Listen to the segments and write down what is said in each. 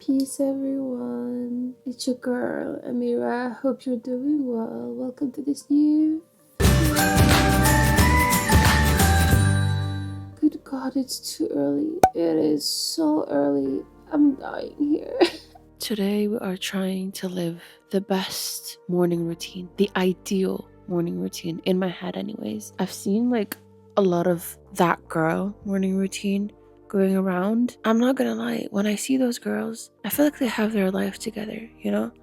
Peace, everyone. It's your girl, Amira. Hope you're doing well. Welcome to this new. Good God, it's too early. It is so early. I'm dying here. Today, we are trying to live the best morning routine, the ideal morning routine in my head, anyways. I've seen a lot of that girl morning routine going around. I'm not gonna lie, when I see those girls, I feel like they have their life together, you know?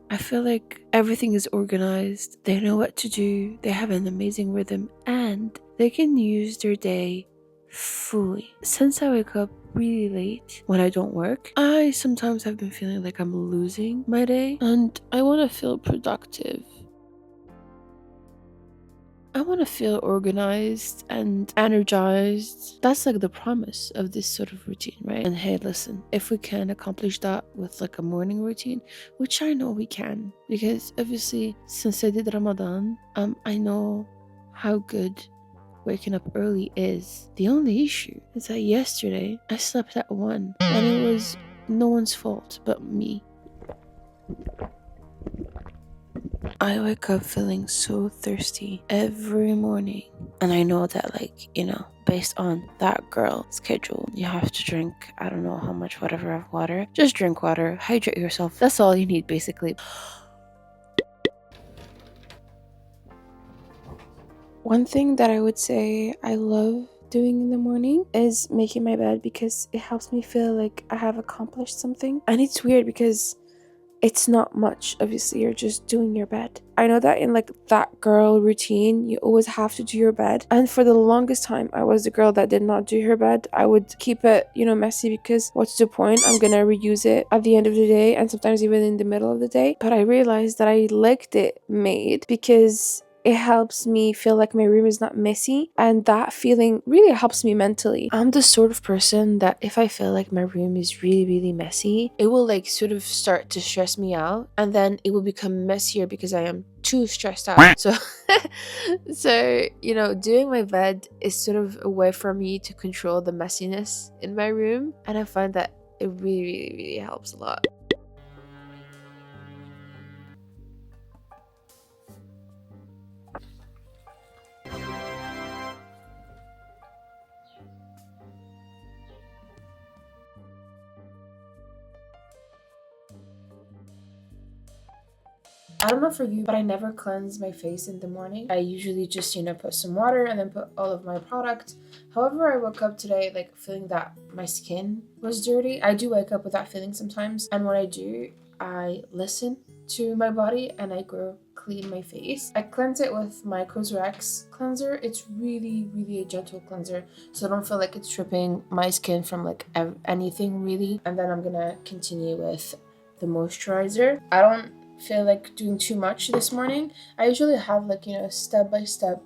I feel like everything is organized, they know what to do, they have an amazing rhythm, and they can use their day fully. Since I wake up really late when I don't work, I sometimes have been feeling like I'm losing my day, and I want to feel productive. I want to feel organized and energized. That's the promise of this sort of routine, right? And hey, listen, if we can accomplish that with a morning routine, which I know we can, because obviously since I did Ramadan, I know how good waking up early is. The only issue is that yesterday I slept at 1 and it was no one's fault but me. I wake up feeling so thirsty every morning. And I know that, based on that girl schedule, you have to drink, I don't know how much, whatever, of water. Just drink water, hydrate yourself. That's all you need, basically. One thing that I would say I love doing in the morning is making my bed, because it helps me feel like I have accomplished something. And it's weird because it's not much. Obviously, you're just doing your bed. I know that in that girl routine, you always have to do your bed. And for the longest time, I was the girl that did not do her bed. I would keep it, messy, because what's the point? I'm gonna reuse it at the end of the day, and sometimes even in the middle of the day. But I realized that I liked it made because it helps me feel like my room is not messy, and that feeling really helps me mentally. I'm the sort of person that if I feel like my room is really, really messy, it will sort of start to stress me out, and then it will become messier because I am too stressed out. So doing my bed is sort of a way for me to control the messiness in my room, and I find that it really, really, really helps a lot. I don't know for you, but I never cleanse my face in the morning. I usually just, put some water and then put all of my product. However, I woke up today feeling that my skin was dirty. I do wake up with that feeling sometimes. And when I do, I listen to my body and I go clean my face. I cleanse it with my Cosrx cleanser. It's really, really a gentle cleanser, so I don't feel like it's stripping my skin from anything really. And then I'm gonna continue with the moisturizer. I don't feel like doing too much this morning. I usually have step-by-step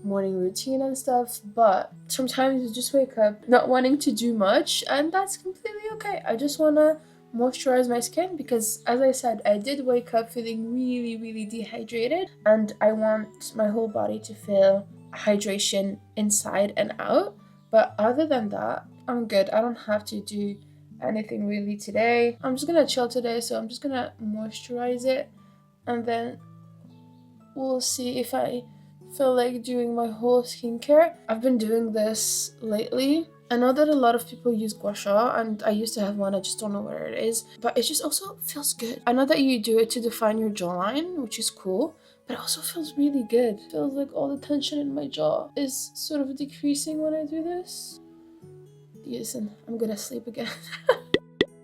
morning routine and stuff, but sometimes you just wake up not wanting to do much, and that's completely okay. I just want to moisturize my skin because, as I said, I did wake up feeling really, really dehydrated, and I want my whole body to feel hydration inside and out. But other than that, I'm good. I don't have to do anything really today. I'm just gonna chill today, so I'm just gonna moisturize it, and then we'll see if I feel like doing my whole skincare. I've been doing this lately. I know that a lot of people use gua sha, and I used to have one. I just don't know where it is, but it just also feels good. I know that you do it to define your jawline, which is cool, but it also feels really good. It feels like all the tension in my jaw is sort of decreasing when I do this. Listen, I'm gonna sleep again.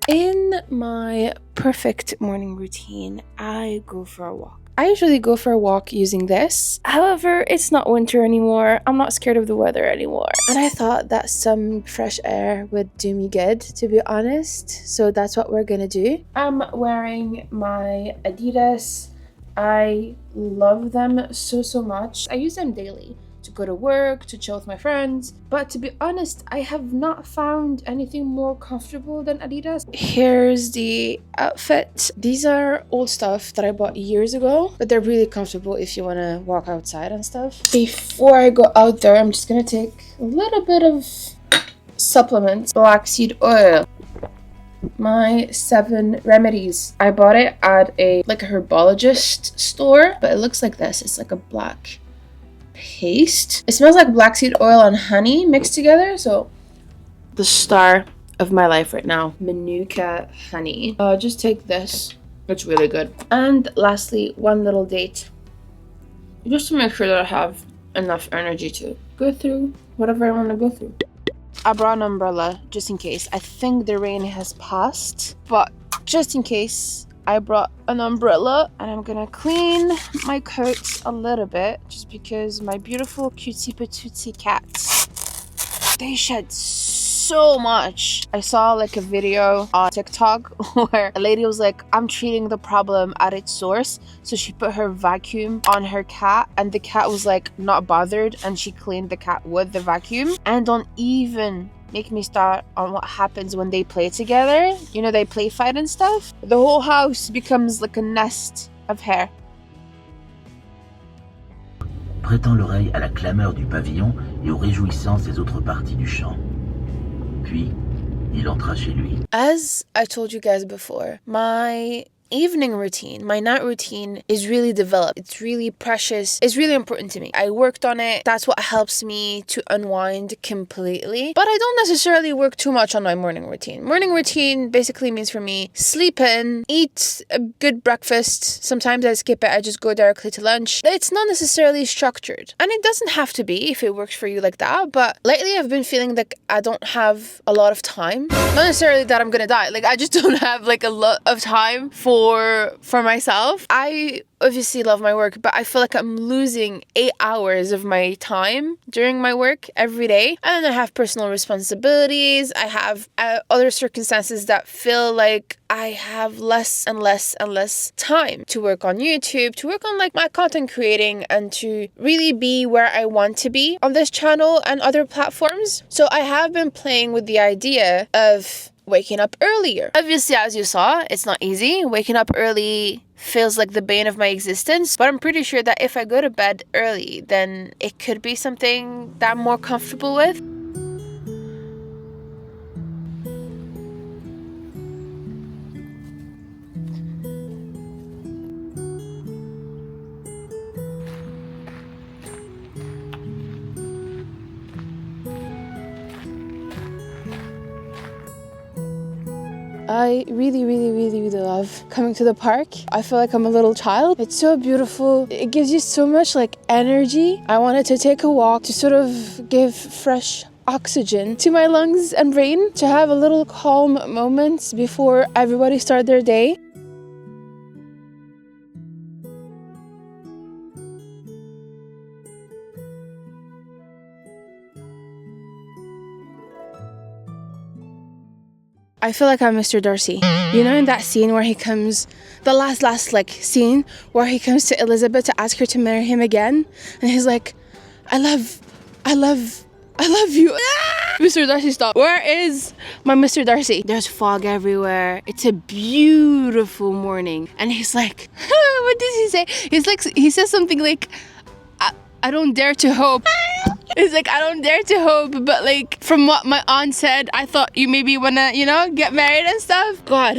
In my perfect morning routine, I go for a walk. I usually go for a walk using this. However, it's not winter anymore. I'm not scared of the weather anymore. And I thought that some fresh air would do me good, to be honest. So that's what we're gonna do. I'm wearing my Adidas. I love them so, so much. I use them daily to go to work, to chill with my friends. But to be honest, I have not found anything more comfortable than Adidas. Here's the outfit. These are old stuff that I bought years ago, but they're really comfortable if you want to walk outside and stuff. Before I go out there, I'm just gonna take a little bit of supplements, black seed oil. My 7 remedies. I bought it at a herbologist store, but it looks like this. It's like a black paste. It smells like black seed oil and honey mixed together. So the star of my life right now, Manuka honey. Just take this. It's really good. And lastly, one little date, just to make sure that I have enough energy to go through whatever I want to go through. I brought an umbrella just in case. I think the rain has passed, but just in case, I brought an umbrella, and I'm gonna clean my coats a little bit just because my beautiful cutesy patootsy cats, they shed so much. I saw like a video on TikTok where a lady was like, I'm treating the problem at its source. So she put her vacuum on her cat, and the cat was like not bothered, and she cleaned the cat with the vacuum. And don't even make me start on what happens when they play together. You know, they play fight and stuff. The whole house becomes like a nest of hair. Prêtant l'oreille à la clameur du pavillon et aux réjouissances des autres parties du champ. Puis, il entra chez lui. As I told you guys before, my evening routine, my night routine is really developed. It's really precious. It's really important to me. I worked on it. That's what helps me to unwind completely. But I don't necessarily work too much on my morning routine. Morning routine basically means for me, sleep in, eat a good breakfast. Sometimes I skip it. I just go directly to lunch. It's not necessarily structured. And it doesn't have to be if it works for you like that. But lately I've been feeling like I don't have a lot of time. Not necessarily that I'm gonna die. Like I just don't have like a lot of time for myself. I obviously love my work, but I feel like I'm losing 8 hours of my time during my work every day. And I have personal responsibilities. I have other circumstances that feel like I have less and less and less time to work on YouTube, to work on like my content creating, and to really be where I want to be on this channel and other platforms. So I have been playing with the idea of waking up earlier. Obviously, as you saw, it's not easy. Waking up early feels like the bane of my existence, but I'm pretty sure that if I go to bed early, then it could be something that I'm more comfortable with. I really, really, really, really love coming to the park. I feel like I'm a little child. It's so beautiful. It gives you so much like energy. I wanted to take a walk to sort of give fresh oxygen to my lungs and brain, to have a little calm moment before everybody starts their day. I feel like I'm Mr.Darcy. You know, in that scene where he comes, the last like scene where he comes to Elizabeth to ask her to marry him again, and he's like, I love you. Mr. Darcy, stop. Where is my Mr. Darcy? There's fog everywhere. It's a beautiful morning. And he's like, what does he say? He says something like, I don't dare to hope. It's like, I don't dare to hope, but like, from what my aunt said, I thought you maybe wanna, get married and stuff. God,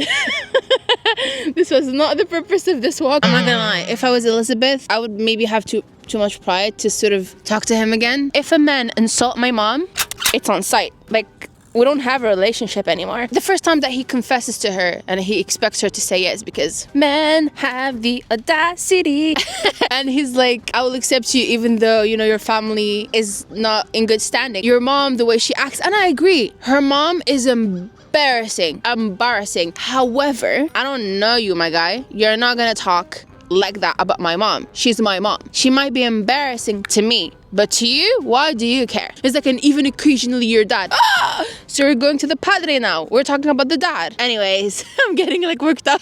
this was not the purpose of this walk. I'm not gonna lie, if I was Elizabeth, I would maybe have too much pride to sort of talk to him again. If a man insult my mom, it's on sight. Like, we don't have a relationship anymore. The first time that he confesses to her and he expects her to say yes because men have the audacity. And he's like, I will accept you even though, your family is not in good standing. Your mom, the way she acts, and I agree, her mom is embarrassing. However, I don't know you, my guy. You're not gonna talk like that about my mom. She's my mom. She might be embarrassing to me, but to you, why do you care? It's like, and even occasionally your dad. So we're going to the padre now. We're talking about the dad. Anyways, I'm getting like worked up.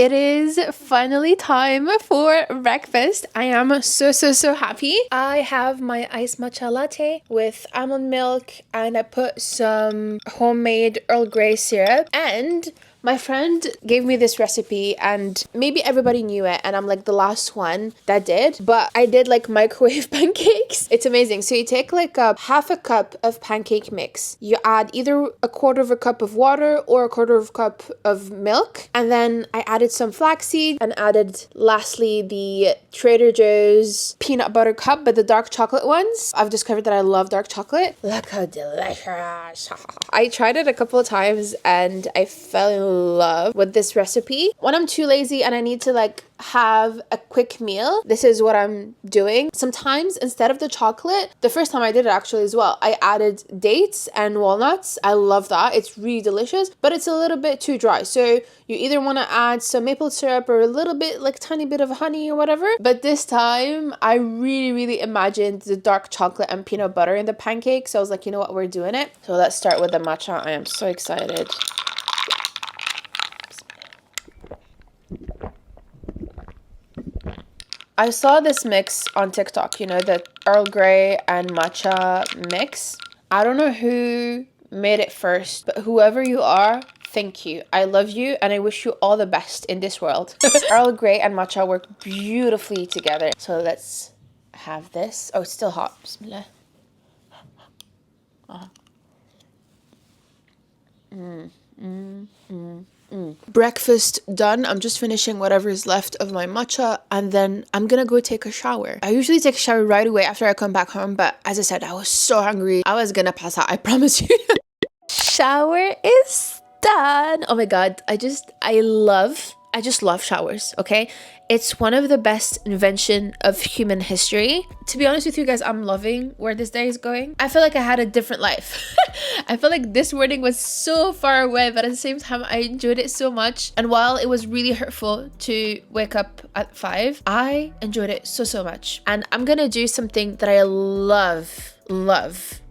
It is finally time for breakfast. I am so happy. I have my iced matcha latte with almond milk, and I put some homemade Earl Grey syrup, and my friend gave me this recipe, and maybe everybody knew it, and I'm like the last one that did, but I did like microwave pancakes. It's amazing. So you take like a half a cup of pancake mix. You add either a quarter of a cup of water or a quarter of a cup of milk, and then I added some flaxseed and added lastly the Trader Joe's peanut butter cup, but the dark chocolate ones. I've discovered that I love dark chocolate. Look how delicious. I tried it a couple of times and I fell in love with this recipe. When I'm too lazy and I need to like have a quick meal, this is what I'm doing. Sometimes instead of the chocolate, the first time I did it actually as well, I added dates and walnuts. I love that. It's really delicious, but it's a little bit too dry. So you either want to add some maple syrup or a little bit, like tiny bit of honey or whatever. But this time I really imagined the dark chocolate and peanut butter in the pancake. So I was like, you know what, we're doing it. So let's start with the matcha. I am so excited. I saw this mix on TikTok, you know, the Earl Grey and matcha mix. I don't know who made it first, but whoever you are, thank you. I love you and I wish you all the best in this world. Earl Grey and matcha work beautifully together. So let's have this. Oh, it's still hot. Bismillah. Breakfast done. I'm just finishing whatever is left of my matcha, and then I'm gonna go take a shower. I usually take a shower right away after I come back home, but as I said, I was so hungry. I was gonna pass out, I promise you. Shower is done. Oh my god, I just love showers, okay? It's one of the best invention of human history. To be honest with you guys, I'm loving where this day is going. I feel like I had a different life. I feel like this morning was so far away, but at the same time, I enjoyed it so much. And while it was really hurtful to wake up at 5, I enjoyed it so much. And I'm gonna do something that I love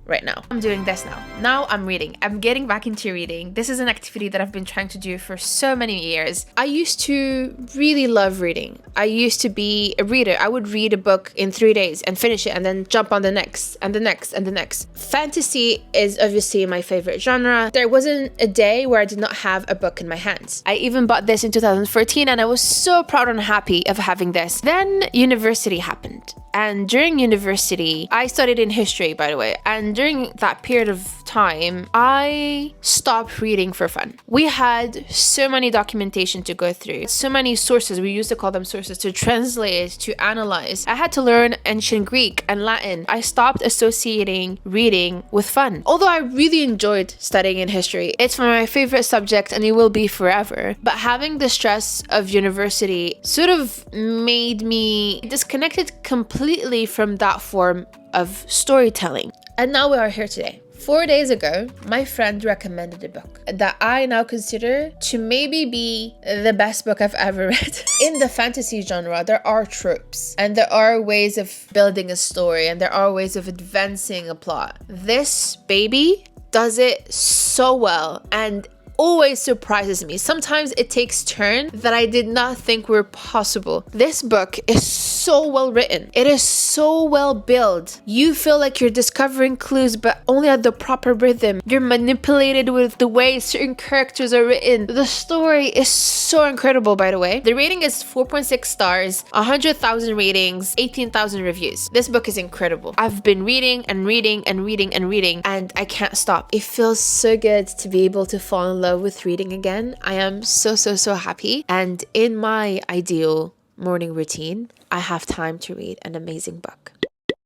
right now. I'm doing this now. Now I'm reading. I'm getting back into reading. This is an activity that I've been trying to do for so many years. I used to really love reading. I used to be a reader. I would read a book in 3 days and finish it and then jump on the next and the next and the next. Fantasy is obviously my favorite genre. There wasn't a day where I did not have a book in my hands. I even bought this in 2014 and I was so proud and happy of having this. Then university happened. And during university, I studied in history, by the way. And during that period of time, I stopped reading for fun. We had so many documentation to go through, so many sources, we used to call them sources, to translate, to analyze. I had to learn ancient Greek and Latin. I stopped associating reading with fun. Although I really enjoyed studying in history, it's my favorite subject and it will be forever. But having the stress of university sort of made me disconnected completely from that form of storytelling. And now we are here today. 4 days ago, my friend recommended a book that I now consider to maybe be the best book I've ever read. In the fantasy genre, there are tropes and there are ways of building a story and there are ways of advancing a plot. This baby does it so well and always surprises me. Sometimes it takes turns that I did not think were possible. This book is so well written. It is so well built. You feel like you're discovering clues, but only at the proper rhythm. You're manipulated with the way certain characters are written. The story is so incredible, by the way. The rating is 4.6 stars, 100,000 ratings, 18,000 reviews. This book is incredible. I've been reading and reading and reading and reading, and I can't stop. It feels so good to be able to fall in love with reading again. I am so happy, and in my ideal morning routine, I have time to read an amazing book.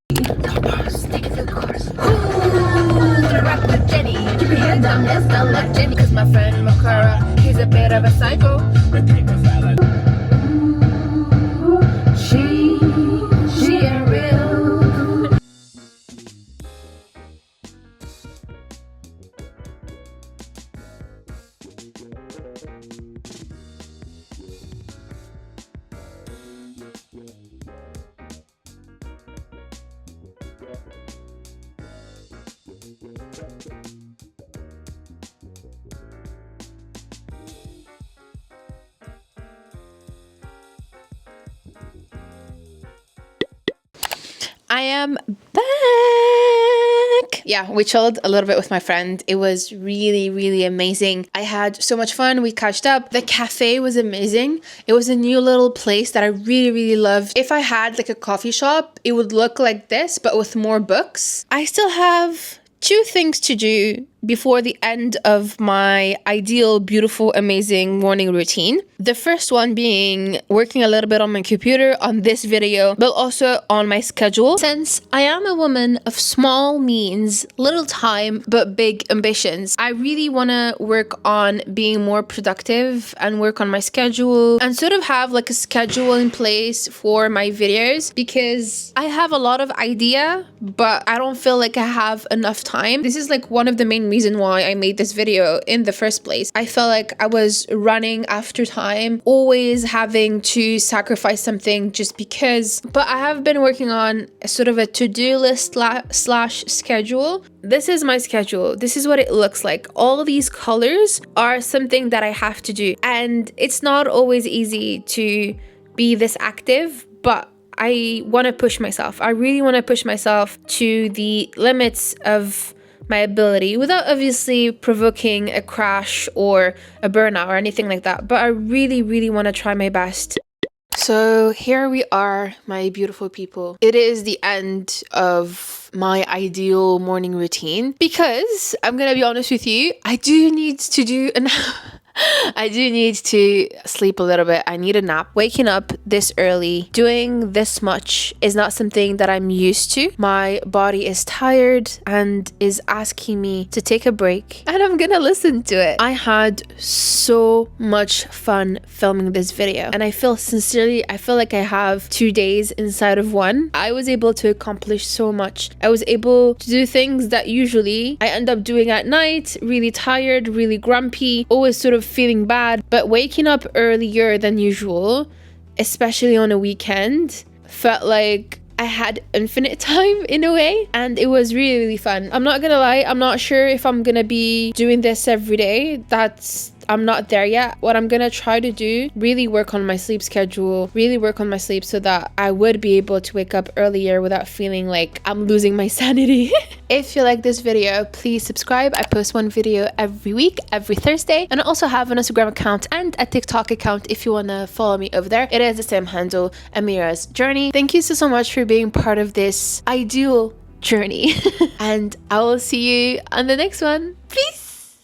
Who's gonna rock with Jenny? Keep your head down, let's not like Jenny. Cause my friend Makara, he's a bit of a psycho. She ain't real. I am back. Yeah, we chilled a little bit with my friend. It was really, really amazing. I had so much fun. We catched up. The cafe was amazing. It was a new little place that I really, really loved. If I had like a coffee shop, it would look like this, but with more books. I still have 2 things to do before the end of my ideal, beautiful, amazing morning routine. The first one being working a little bit on my computer on this video, but also on my schedule. Since I am a woman of small means, little time, but big ambitions, I really want to work on being more productive and work on my schedule and sort of have like a schedule in place for my videos, because I have a lot of idea, but I don't feel like I have enough time. This is like one of the main reason why I made this video in the first place. I felt like I was running after time, always having to sacrifice something just because. But I have been working on sort of a to-do list slash schedule. This is my schedule. This is what it looks like. All these colors are something that I have to do. And it's not always easy to be this active, but I want to push myself. I really want to push myself to the limits of my ability without obviously provoking a crash or a burnout or anything like that. But I really, really want to try my best. So here we are, my beautiful people. It is the end of my ideal morning routine, because I'm gonna be honest with you, I do need to sleep a little bit. I need a nap. Waking up this early, doing this much is not something that I'm used to. My body is tired and is asking me to take a break, and I'm gonna listen to it. I had so much fun filming this video, and I feel like I have 2 days inside of one. I was able to accomplish so much. I was able to do things that usually I end up doing at night, really tired, really grumpy, always sort of feeling bad. But waking up earlier than usual, especially on a weekend, felt like I had infinite time in a way, and it was really, really fun. I'm not gonna lie, I'm not sure if I'm gonna be doing this every day. I'm not there yet. What I'm gonna try to do, really work on my sleep schedule, really work on my sleep so that I would be able to wake up earlier without feeling like I'm losing my sanity. If you like this video, please subscribe. I post one video every week, every Thursday, and I also have an Instagram account and a TikTok account if you wanna follow me over there. It is the same handle, Amira's Journey. Thank you so much for being part of this ideal journey. And I will see you on the next one. Peace!